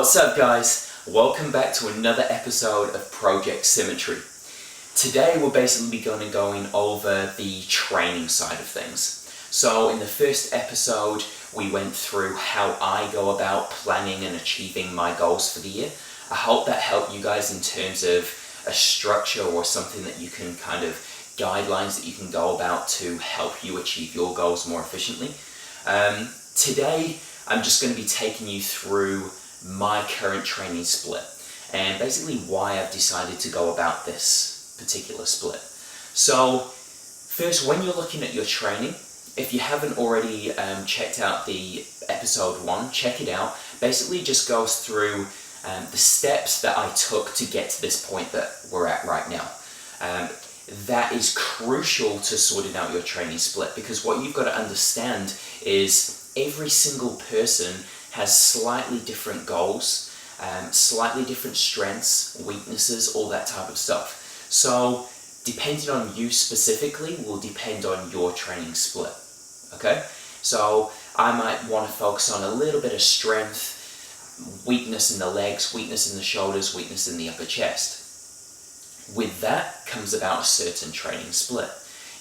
What's up guys? Welcome back to another episode of Project Symmetry. Today we're basically going over the training side of things. So in the first episode we went through how I go about planning and achieving my goals for the year. I hope that helped you guys in terms of a structure or something that you can guidelines that you can go about to help you achieve your goals more efficiently. Today I'm just going to be taking you through my current training split and basically why I've decided to go about this particular split. So first, when you're looking at your training, if you haven't already checked out the episode 1, check it out. Basically just goes through the steps that I took to get to this point that we're at right now. That is crucial to sorting out your training split, because what you've got to understand is every single person has slightly different goals, slightly different strengths, weaknesses, all that type of stuff. So depending on you specifically will depend on your training split, okay? So I might want to focus on a little bit of strength, weakness in the legs, weakness in the shoulders, weakness in the upper chest. With that comes about a certain training split.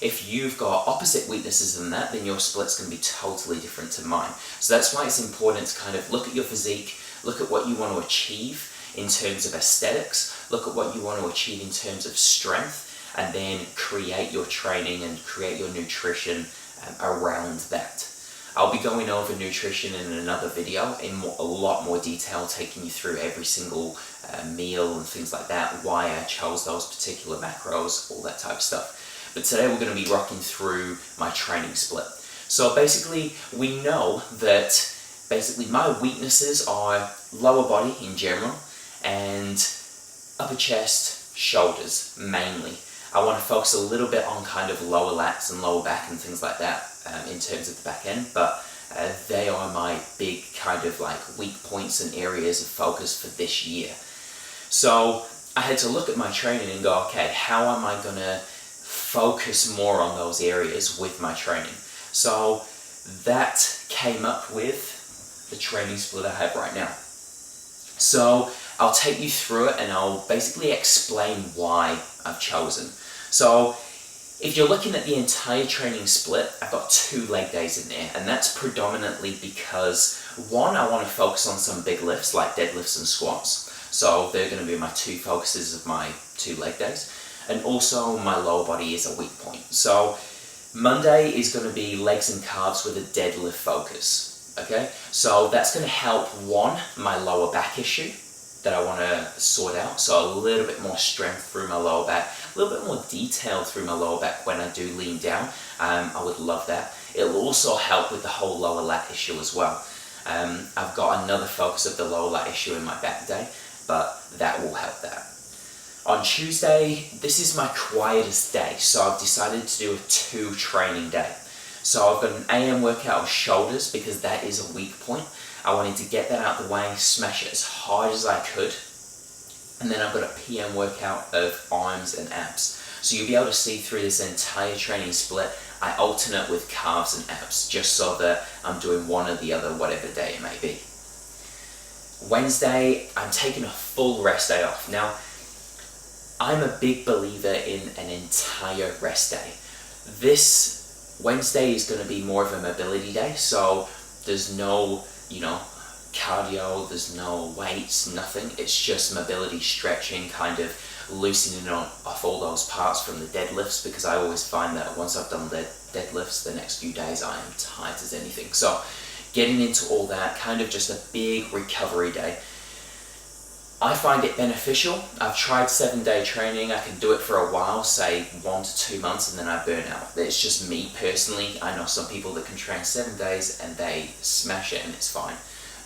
If you've got opposite weaknesses than that, then your split's going to be totally different to mine. So that's why it's important to look at your physique, look at what you want to achieve in terms of aesthetics, look at what you want to achieve in terms of strength, and then create your training and create your nutrition around that. I'll be going over nutrition in another video in a lot more detail, taking you through every single meal and things like that, why I chose those particular macros, all that type of stuff. But today we're going to be rocking through my training split. So basically we know that my weaknesses are lower body in general and upper chest, shoulders mainly. I want to focus a little bit on lower lats and lower back and things like that in terms of the back end, but they are my big weak points and areas of focus for this year. So I had to look at my training and go, okay, how am I going to focus more on those areas with my training? So that came up with the training split I have right now. So I'll take you through it and I'll basically explain why I've chosen. So if you're looking at the entire training split, I've got 2 leg days in there, and that's predominantly because, one, I want to focus on some big lifts like deadlifts and squats. So they're going to be my 2 focuses of my 2 leg days. And also my lower body is a weak point. So Monday is going to be legs and calves with a deadlift focus. Okay, so that's going to help, one, my lower back issue that I want to sort out. So a little bit more strength through my lower back, a little bit more detail through my lower back when I do lean down. I would love that. It'll also help with the whole lower lat issue as well. I've got another focus of the lower lat issue in my back day, but that will help that. On Tuesday, this is my quietest day, so I've decided to do a 2 training day. So I've got an AM workout of shoulders because that is a weak point. I wanted to get that out of the way, smash it as hard as I could. And then I've got a PM workout of arms and abs. So you'll be able to see through this entire training split, I alternate with calves and abs, just so that I'm doing one or the other, whatever day it may be. Wednesday, I'm taking a full rest day off. Now, I'm a big believer in an entire rest day. This Wednesday is going to be more of a mobility day, so there's no, cardio, there's no weights, nothing. It's just mobility, stretching, loosening off all those parts from the deadlifts, because I always find that once I've done the deadlifts, the next few days I am tight as anything. So getting into all that, just a big recovery day. I find it beneficial. I've tried 7-day training. I can do it for a while, say 1 to 2 months, and then I burn out. It's just me personally. I know some people that can train 7 days and they smash it and it's fine.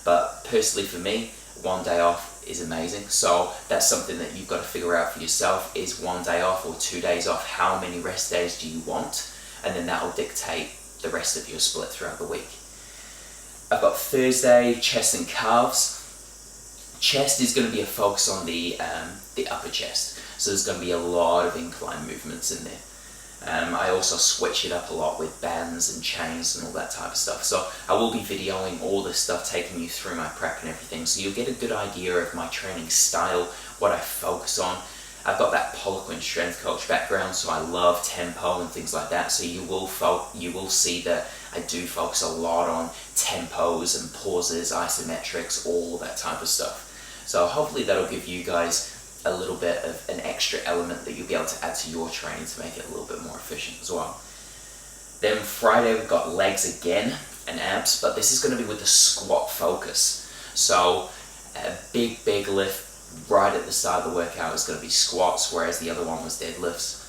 But personally for me, 1 day off is amazing. So that's something that you've got to figure out for yourself. Is 1 day off or 2 days off? How many rest days do you want? And then that will dictate the rest of your split throughout the week. I've got Thursday, chest and calves. Chest is going to be a focus on the upper chest, so there's going to be a lot of incline movements in there. I also switch it up a lot with bands and chains and all that type of stuff. So I will be videoing all this stuff, taking you through my prep and everything, so you'll get a good idea of my training style, what I focus on. I've got that Poliquin strength coach background, so I love tempo and things like that. So you will see that I do focus a lot on tempos and pauses, isometrics, all that type of stuff. So hopefully that'll give you guys a little bit of an extra element that you'll be able to add to your training to make it a little bit more efficient as well. Then Friday we've got legs again and abs, but this is going to be with the squat focus. So a big lift right at the start of the workout is going to be squats, whereas the other one was deadlifts.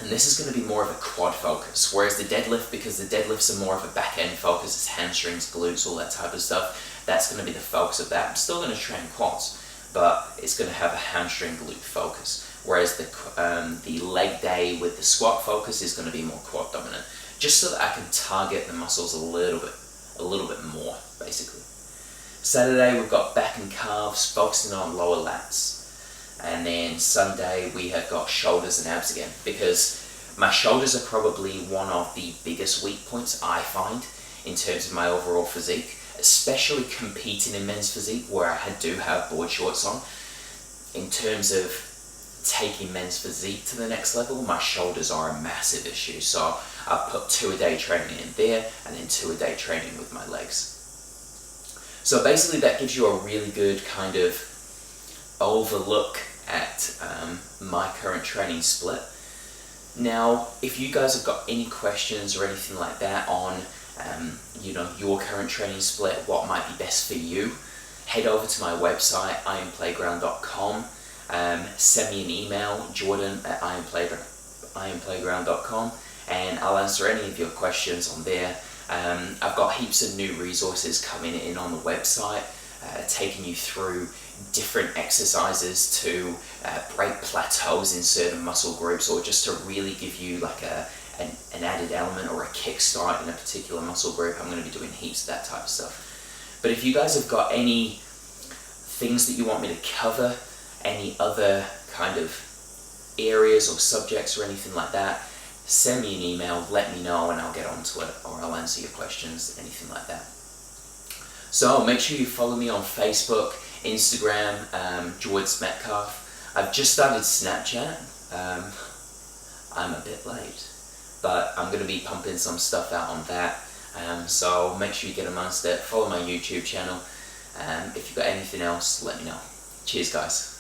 And this is going to be more of a quad focus, whereas the deadlift, because the deadlifts are more of a back end focus, it's hamstrings, glutes, all that type of stuff, that's going to be the focus of that. I'm still going to train quads, but it's going to have a hamstring glute focus, whereas the leg day with the squat focus is going to be more quad dominant, just so that I can target the muscles a little bit more, basically. Saturday we've got back and calves, focusing on lower lats. And then Sunday we have got shoulders and abs again, because my shoulders are probably one of the biggest weak points I find in terms of my overall physique, especially competing in men's physique where I do have board shorts on. In terms of taking men's physique to the next level, my shoulders are a massive issue. So I've put 2 a day training in there, and then 2 a day training with my legs. So basically that gives you a really good kind of overlook at my current training split. Now, if you guys have got any questions or anything like that on your current training split, what might be best for you, head over to my website, ironplayground.com. Send me an email, jordan@ironplayground.com, and I'll answer any of your questions on there. I've got heaps of new resources coming in on the website, taking you through different exercises to break plateaus in certain muscle groups, or just to really give you like an added element or a kickstart in a particular muscle group. I'm going to be doing heaps of that type of stuff. But if you guys have got any things that you want me to cover, any other kind of areas or subjects or anything like that, send me an email, let me know, and I'll get onto it, or I'll answer your questions, anything like that. So make sure you follow me on Facebook, Instagram, George Metcalfe. I've just started Snapchat. I'm a bit late, but I'm going to be pumping some stuff out on that. So make sure you get amongst it. Follow my YouTube channel. If you've got anything else, let me know. Cheers, guys.